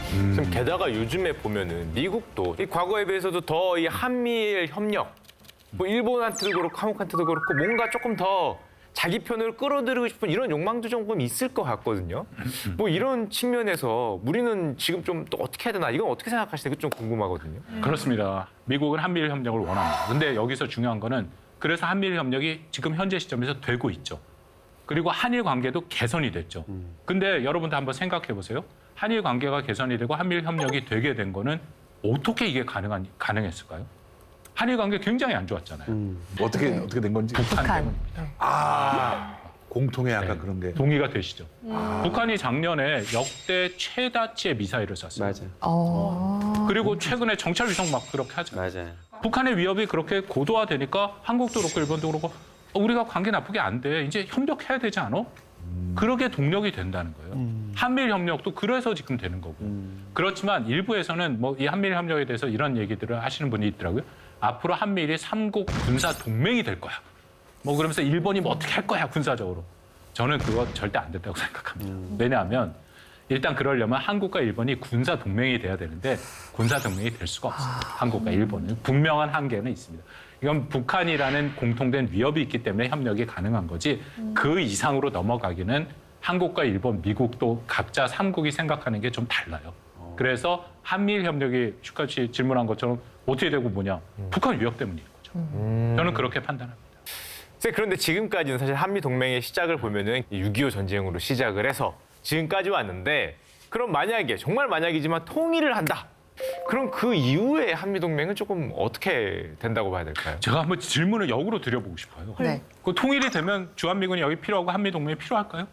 지금 게다가 요즘에 보면은 미국도 이 과거에 비해서도 더 이 한미일 협력, 뭐 일본한테도 그렇고 한국한테도 그렇고 뭔가 조금 더 자기 편을 끌어들이고 싶은 이런 욕망도 조금 있을 것 같거든요. 뭐 이런 측면에서 우리는 지금 좀 또 어떻게 해야 되나 이건 어떻게 생각하시나요? 그게 좀 궁금하거든요. 그렇습니다. 미국은 한미일 협력을 원합니다. 근데 여기서 중요한 거는 그래서 한미일 협력이 지금 현재 시점에서 되고 있죠. 그리고 한일 관계도 개선이 됐죠. 근데 여러분도 한번 생각해 보세요. 한일 관계가 개선이 되고 한미일 협력이 되게 된 거는 어떻게 이게 가능했을까요? 한일 관계 굉장히 안 좋았잖아요. 어떻게 된 건지. 북한 때문입니다. 공통의 약간 네. 그런 게. 동의가 되시죠? 북한이 작년에 역대 최다치의 미사일을 쐈어요. 맞아요. 그리고 최근에 정찰 위성 막 그렇게 하잖아요. 맞아요. 북한의 위협이 그렇게 고도화되니까 한국도 그렇고 일본도 그렇고 우리가 관계 나쁘게 안 돼. 이제 협력해야 되지 않아? 그러게 동력이 된다는 거예요. 한미일 협력도 그래서 지금 되는 거고. 그렇지만 일부에서는 뭐 이 한미일 협력에 대해서 이런 얘기들을 하시는 분이 있더라고요. 앞으로 한미일이 삼국 군사 동맹이 될 거야. 뭐 그러면서 일본이 뭐 어떻게 할 거야 군사적으로. 저는 그거 절대 안 된다고 생각합니다. 왜냐하면 일단 그러려면 한국과 일본이 군사 동맹이 돼야 되는데 군사 동맹이 될 수가 없습니다. 한국과 일본은 분명한 한계는 있습니다. 이건 북한이라는 공통된 위협이 있기 때문에 협력이 가능한 거지 그 이상으로 넘어가기는 한국과 일본, 미국도 각자 삼국이 생각하는 게 좀 달라요. 그래서 한미일 협력이 슈카 씨 질문한 것처럼 어떻게 되고 뭐냐. 북한 위협 때문인 거죠. 저는 그렇게 판단합니다. 그런데 지금까지는 사실 한미 동맹의 시작을 보면은 6.25 전쟁으로 시작을 해서 지금까지 왔는데 그럼 만약에 정말 만약이지만 통일을 한다. 그럼 그 이후에 한미 동맹은 조금 어떻게 된다고 봐야 될까요? 제가 한번 질문을 역으로 드려보고 싶어요. 네. 그 통일이 되면 주한미군이 여기 필요하고 한미 동맹이 필요할까요?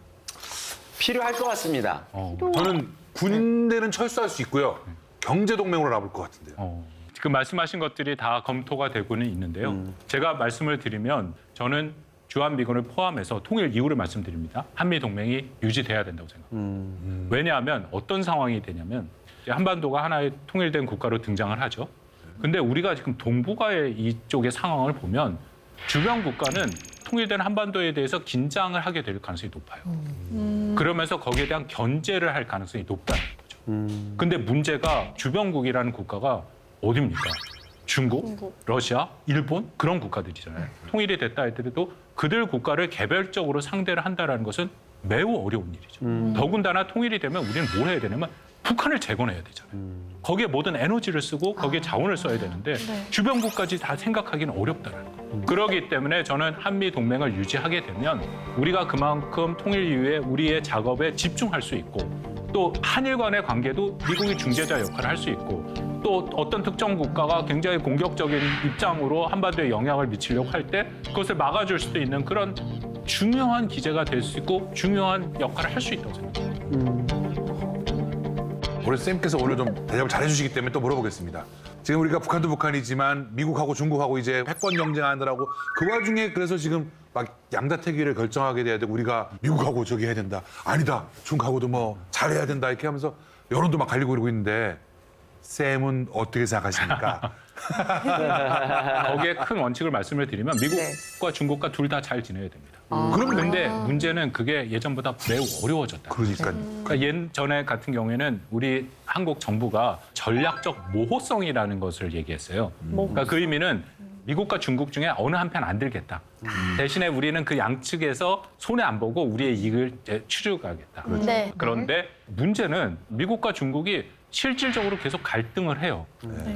필요할 것 같습니다. 저는 군대는 철수할 수 있고요. 경제 동맹으로 남을 것 같은데요. 지금 말씀하신 것들이 다 검토가 되고는 있는데요. 제가 말씀을 드리면 저는 주한미군을 포함해서 통일 이유를 말씀드립니다. 한미 동맹이 유지돼야 된다고 생각합니다. 왜냐하면 어떤 상황이 되냐면 이제 한반도가 하나의 통일된 국가로 등장을 하죠. 근데 우리가 지금 동북아의 이쪽의 상황을 보면 주변 국가는 통일된 한반도에 대해서 긴장을 하게 될 가능성이 높아요. 그러면서 거기에 대한 견제를 할 가능성이 높다는 거죠. 근데 문제가 주변국이라는 국가가 어디입니까? 중국, 러시아, 일본 그런 국가들이잖아요. 통일이 됐다 하더라도 그들 국가를 개별적으로 상대를 한다는 것은 매우 어려운 일이죠. 더군다나 통일이 되면 우리는 뭘 해야 되냐면 북한을 재건해야 되잖아요. 거기에 모든 에너지를 쓰고 거기에 자원을 써야 되는데 주변국까지 다 생각하기는 어렵다는 거예요. 그렇기 때문에 저는 한미 동맹을 유지하게 되면 우리가 그만큼 통일 이후에 우리의 작업에 집중할 수 있고 또 한일 간의 관계도 미국이 중재자 역할을 할 수 있고 또 어떤 특정 국가가 굉장히 공격적인 입장으로 한반도에 영향을 미치려고 할 때 그것을 막아줄 수도 있는 그런 중요한 기제가 될 수 있고 중요한 역할을 할 수 있다고 생각합니다. 우리 쌤께서 오늘 좀 대답을 잘해주시기 때문에 또 물어보겠습니다. 지금 우리가 북한도 북한이지만 미국하고 중국하고 이제 패권 경쟁하느라고 그 와중에 그래서 지금 막 양자택일을 결정하게 돼야 되고 우리가 미국하고 저기 해야 된다. 아니다. 중국하고도 뭐 잘해야 된다. 이렇게 하면서 여론도 막 갈리고 그러고 있는데 쌤은 어떻게 생각하십니까? 거기에 큰 원칙을 말씀을 드리면 미국과 중국과 둘 다 잘 지내야 됩니다. 그런데 문제는 그게 예전보다 매우 어려워졌다. 그러니까요. 그러니까 예전에 같은 경우에는 우리 한국 정부가 전략적 모호성이라는 것을 얘기했어요. 그러니까 그 의미는 미국과 중국 중에 어느 한편 안 들겠다. 대신에 우리는 그 양측에서 손해 안 보고 우리의 이익을 이제 추적하겠다. 네. 그런데 문제는 미국과 중국이 실질적으로 계속 갈등을 해요.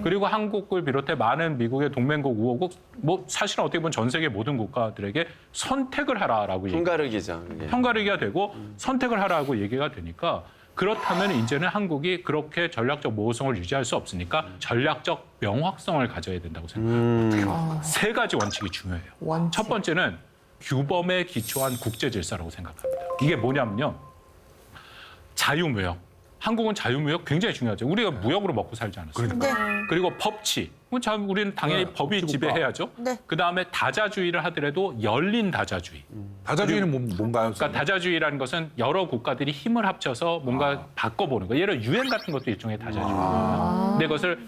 그리고 한국을 비롯해 많은 미국의 동맹국, 우호국, 뭐 사실은 어떻게 보면 전 세계 모든 국가들에게 선택을 하라라고 편가르기죠. 예. 편가르기가 되고 선택을 하라고 얘기가 되니까 그렇다면 이제는 한국이 그렇게 전략적 모호성을 유지할 수 없으니까 전략적 명확성을 가져야 된다고 생각합니다. 세 가지 원칙이 중요해요. 첫 번째는 규범에 기초한 국제 질서라고 생각합니다. 이게 뭐냐면요. 자유무역. 한국은 자유무역 굉장히 중요하죠. 우리가 무역으로 먹고 살지 않았어요. 네. 그리고 법치. 우리는 당연히 법이 지배해야죠. 네. 그다음에 다자주의를 하더라도 열린 다자주의. 다자주의는 뭔가요? 그러니까 다자주의라는 것은 여러 국가들이 힘을 합쳐서 뭔가 바꿔보는 거. 예를 들어 유엔 같은 것도 일종의 다자주의입니다. 근데 그것을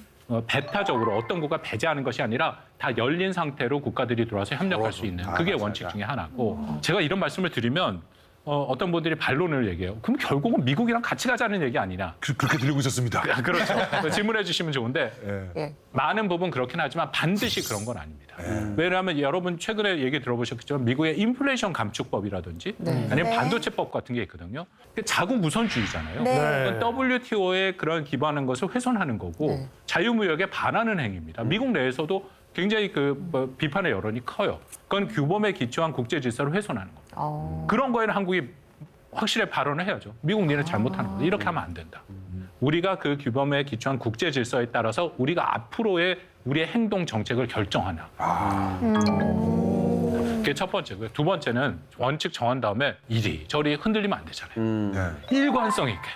배타적으로 어떤 국가 배제하는 것이 아니라 다 열린 상태로 국가들이 들어와서 협력할 수 있는 그게 원칙 중에 하나고 제가 이런 말씀을 드리면 어떤 분들이 반론을 얘기해요. 그럼 결국은 미국이랑 같이 가자는 얘기 아니냐? 그렇게 들리고 있었습니다. 그렇죠. 질문해 주시면 좋은데 예. 많은 부분 그렇긴 하지만 반드시 그런 건 아닙니다. 왜냐하면 여러분 최근에 얘기 들어보셨겠지만 미국의 인플레이션 감축법이라든지 네. 아니면 네. 반도체법 같은 게 있거든요. 자국 우선주의잖아요. 네. WTO에 그런 기반한 것을 훼손하는 거고 네. 자유무역에 반하는 행위입니다. 미국 내에서도 굉장히 비판의 여론이 커요. 그건 규범에 기초한 국제 질서를 훼손하는 겁니다. 그런 거에는 한국이 확실히 발언을 해야죠. 미국 니네 잘못하는 거다. 이렇게 하면 안 된다. 우리가 그 규범에 기초한 국제 질서에 따라서 우리가 앞으로의 우리의 행동 정책을 결정하나. 그게 첫 번째고요. 두 번째는 원칙 정한 다음에 이리저리 흔들리면 안 되잖아요. 네. 일관성 있게.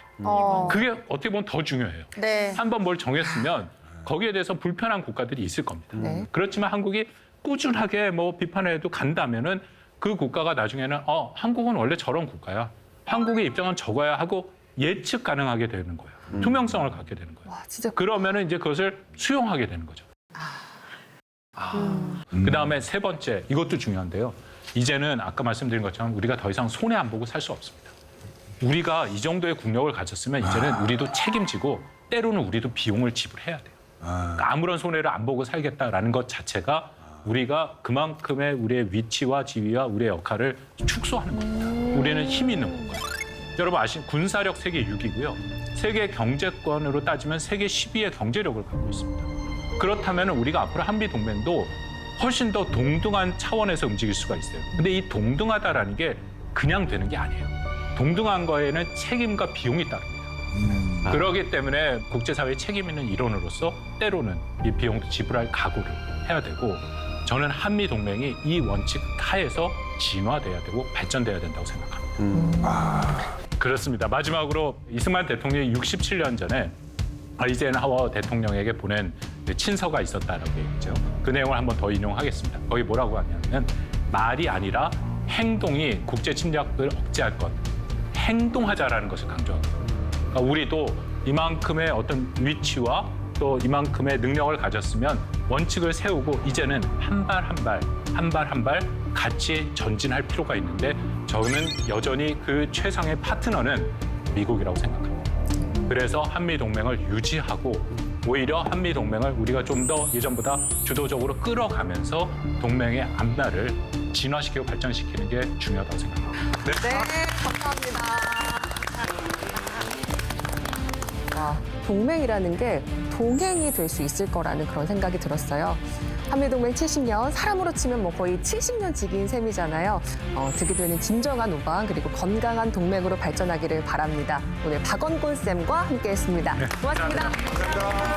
그게 어떻게 보면 더 중요해요. 네. 한번 뭘 정했으면 거기에 대해서 불편한 국가들이 있을 겁니다. 네. 그렇지만 한국이 꾸준하게 비판해도 간다면은 그 국가가 나중에는 한국은 원래 저런 국가야. 한국의 입장은 저거야 하고 예측 가능하게 되는 거예요. 투명성을 갖게 되는 거예요. 와, 진짜 그러면은 이제 그것을 수용하게 되는 거죠. 그다음에 세 번째, 이것도 중요한데요. 이제는 아까 말씀드린 것처럼 우리가 더 이상 손해 안 보고 살 수 없습니다. 우리가 이 정도의 국력을 가졌으면 이제는 우리도 책임지고 때로는 우리도 비용을 지불해야 돼요. 그러니까 아무런 손해를 안 보고 살겠다라는 것 자체가 우리가 그만큼의 우리의 위치와 지위와 우리의 역할을 축소하는 겁니다. 우리는 힘 있는 국가예요. 여러분 군사력 세계 6위고요. 세계 경제권으로 따지면 세계 10위의 경제력을 갖고 있습니다. 그렇다면 우리가 앞으로 한미 동맹도 훨씬 더 동등한 차원에서 움직일 수가 있어요. 근데 이 동등하다라는 게 그냥 되는 게 아니에요. 동등한 거에는 책임과 비용이 따릅니다. 그렇기 때문에 국제사회의 책임 있는 일원으로서 때로는 이 비용도 지불할 각오를 해야 되고 저는 한미 동맹이 이 원칙 하에서 진화돼야 되고 발전돼야 된다고 생각합니다. 그렇습니다. 마지막으로 이승만 대통령이 67년 전에 아이젠하워 대통령에게 보낸 친서가 있었다라고 얘기했죠. 그 내용을 한번 더 인용하겠습니다. 거기 뭐라고 하냐면 말이 아니라 행동이 국제 침략을 억제할 것, 행동하자라는 것을 강조합니다. 그러니까 우리도 이만큼의 어떤 위치와 또 이만큼의 능력을 가졌으면 원칙을 세우고 이제는 한 발 한 발 같이 전진할 필요가 있는데 저는 여전히 그 최상의 파트너는 미국이라고 생각합니다. 그래서 한미 동맹을 유지하고 오히려 한미 동맹을 우리가 좀 더 예전보다 주도적으로 끌어가면서 동맹의 앞날을 진화시키고 발전시키는 게 중요하다고 생각합니다. 네, 감사합니다. 와, 동맹이라는 게 동행이 될 수 있을 거라는 그런 생각이 들었어요. 한미동맹 70년, 사람으로 치면 거의 70년 지기인 셈이잖아요. 득이 되는 진정한 우방 그리고 건강한 동맹으로 발전하기를 바랍니다. 오늘 박원곤 쌤과 함께했습니다. 고맙습니다. 감사합니다.